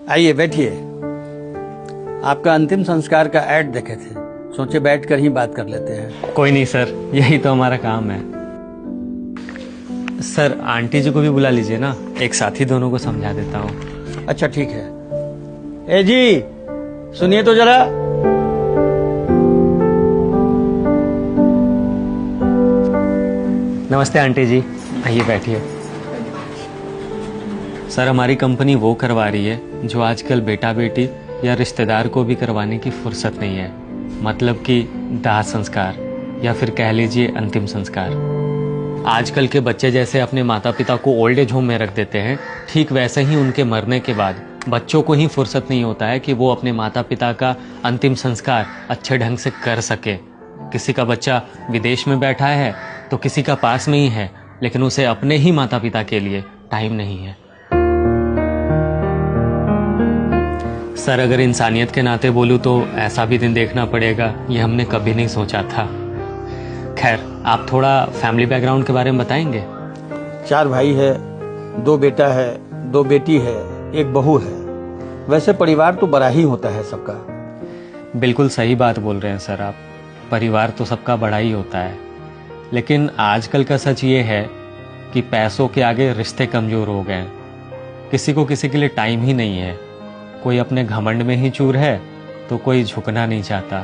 आइए बैठिए। आपका अंतिम संस्कार का ऐड देखे थे, सोचे बैठकर ही बात कर लेते हैं। कोई नहीं सर, यही तो हमारा काम है। सर आंटी जी को भी बुला लीजिए ना, एक साथ ही दोनों को समझा देता हूँ। अच्छा ठीक है। ए जी सुनिए तो जरा। नमस्ते आंटी जी, आइए बैठिए। सर हमारी कंपनी वो करवा रही है जो आजकल बेटा बेटी या रिश्तेदार को भी करवाने की फुर्सत नहीं है, मतलब कि दाह संस्कार या फिर कह लीजिए अंतिम संस्कार। आजकल के बच्चे जैसे अपने माता पिता को ओल्ड एज होम में रख देते हैं, ठीक वैसे ही उनके मरने के बाद बच्चों को ही फुर्सत नहीं होता है कि वो अपने माता पिता का अंतिम संस्कार अच्छे ढंग से कर सके। किसी का बच्चा विदेश में बैठा है तो किसी का पास में ही है, लेकिन उसे अपने ही माता पिता के लिए टाइम नहीं है। सर अगर इंसानियत के नाते बोलूं तो ऐसा भी दिन देखना पड़ेगा, ये हमने कभी नहीं सोचा था। खैर, आप थोड़ा फैमिली बैकग्राउंड के बारे में बताएंगे? 4 भाई है, 2 बेटा है, 2 बेटी है, 1 बहू है। वैसे परिवार तो बड़ा ही होता है सबका। बिल्कुल सही बात बोल रहे हैं सर आप, परिवार तो सबका बड़ा ही होता है। लेकिन आजकल का सच ये है कि पैसों के आगे रिश्ते कमजोर हो गए हैं। किसी को किसी के लिए टाइम ही नहीं है। कोई अपने घमंड में ही चूर है तो कोई झुकना नहीं चाहता।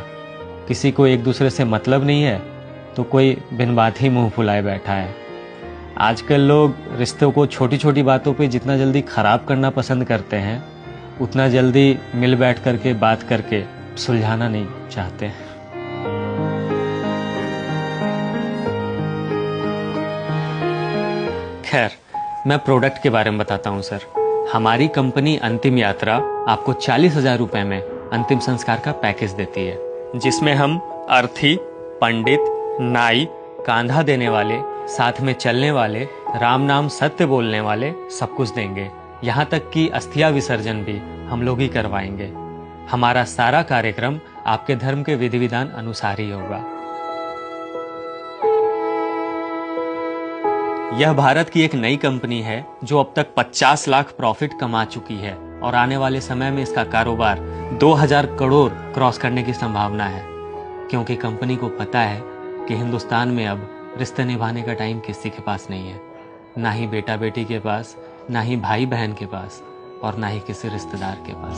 किसी को एक दूसरे से मतलब नहीं है तो कोई बिन बात ही मुंह फुलाए बैठा है। आजकल लोग रिश्तों को छोटी छोटी बातों पे जितना जल्दी खराब करना पसंद करते हैं, उतना जल्दी मिल बैठ करके बात करके सुलझाना नहीं चाहते। खैर, मैं प्रोडक्ट के बारे में बताता हूँ सर। हमारी कंपनी अंतिम यात्रा आपको 40,000 रुपए में अंतिम संस्कार का पैकेज देती है, जिसमें हम अर्थी, पंडित, नाई, कांधा देने वाले, साथ में चलने वाले, राम नाम सत्य बोलने वाले सब कुछ देंगे। यहाँ तक कि अस्थिया विसर्जन भी हम लोग ही करवाएंगे। हमारा सारा कार्यक्रम आपके धर्म के विधि विधान अनुसार ही होगा। यह भारत की एक नई कंपनी है जो अब तक 50 लाख प्रॉफिट कमा चुकी है और आने वाले समय में इसका कारोबार 2000 करोड़ क्रॉस करने की संभावना है, क्योंकि कंपनी को पता है कि हिंदुस्तान में अब रिश्ते निभाने का टाइम किसी के पास नहीं है, ना ही बेटा बेटी के पास, ना ही भाई बहन के पास, और ना ही किसी रिश्तेदार के पास।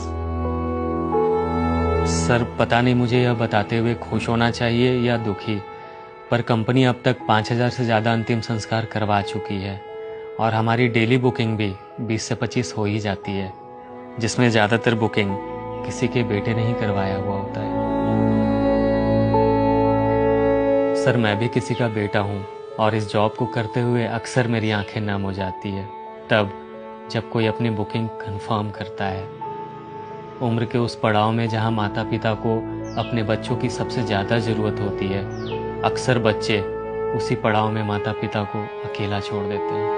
सर पता नहीं मुझे यह बताते हुए खुश होना चाहिए या दुखी, पर कंपनी अब तक 5000 से ज़्यादा अंतिम संस्कार करवा चुकी है और हमारी डेली बुकिंग भी 20 से 25 हो ही जाती है, जिसमें ज़्यादातर बुकिंग किसी के बेटे ने ही करवाया हुआ होता है। सर मैं भी किसी का बेटा हूँ और इस जॉब को करते हुए अक्सर मेरी आंखें नम हो जाती है तब जब कोई अपनी बुकिंग कंफर्म करता है। उम्र के उस पड़ाव में जहाँ माता पिता को अपने बच्चों की सबसे ज़्यादा ज़रूरत होती है, अक्सर बच्चे उसी पड़ाव में माता पिता को अकेला छोड़ देते हैं।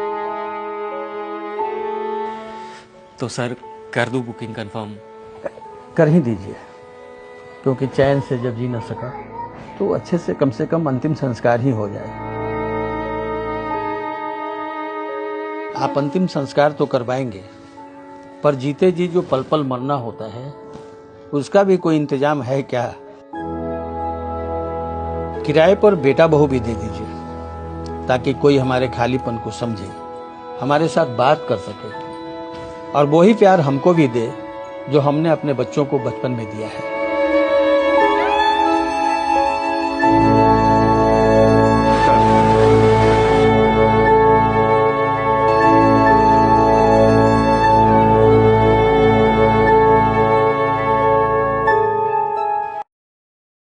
तो सर कर दूं बुकिंग कंफर्म? कर ही दीजिए, क्योंकि चैन से जब जी न सका तो अच्छे से कम अंतिम संस्कार ही हो जाए। आप अंतिम संस्कार तो करवाएंगे, पर जीते जी जो पल पल मरना होता है उसका भी कोई इंतजाम है क्या? किराए पर बेटा बहू भी दे दीजिए ताकि कोई हमारे खालीपन को समझे, हमारे साथ बात कर सके और वही प्यार हमको भी दे जो हमने अपने बच्चों को बचपन में दिया है।